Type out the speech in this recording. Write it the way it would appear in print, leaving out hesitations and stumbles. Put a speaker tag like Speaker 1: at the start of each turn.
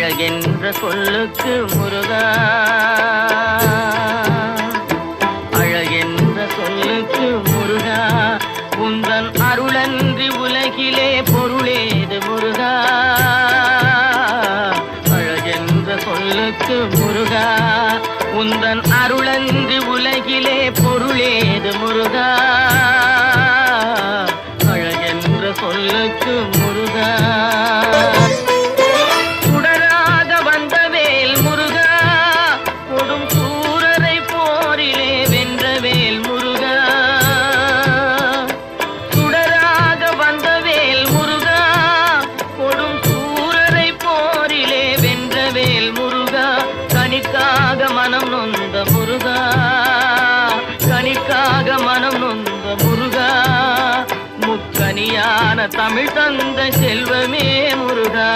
Speaker 1: அழகென்ற சொல்லுக்கு முருகா, அழகென்ற சொல்லுக்கு முருகா, உந்தன் அருளன்றி உலகிலே பொருளேது முருகா. அழகென்ற சொல்லுக்கு முருகா, உந்தன் அருளன்றி உலகிலே பொருளேது முருகா. அழகென்ற சொல்லுக்கு முருகா. சுடராக வந்த வேல் முருகா, கொடும் சூரரை போரிலே வென்ற வேல் முருகா. சுடராக வந்த வேல் முருகா, கொடும் சூரரை போரிலே வென்ற வேல் முருகா. கனிக்காக மனம் நொந்த முருகா, கனிக்காக மனம் நொந்த முருகா. முக்கனியான தமிழ் தந்த செல்வமே முருகா.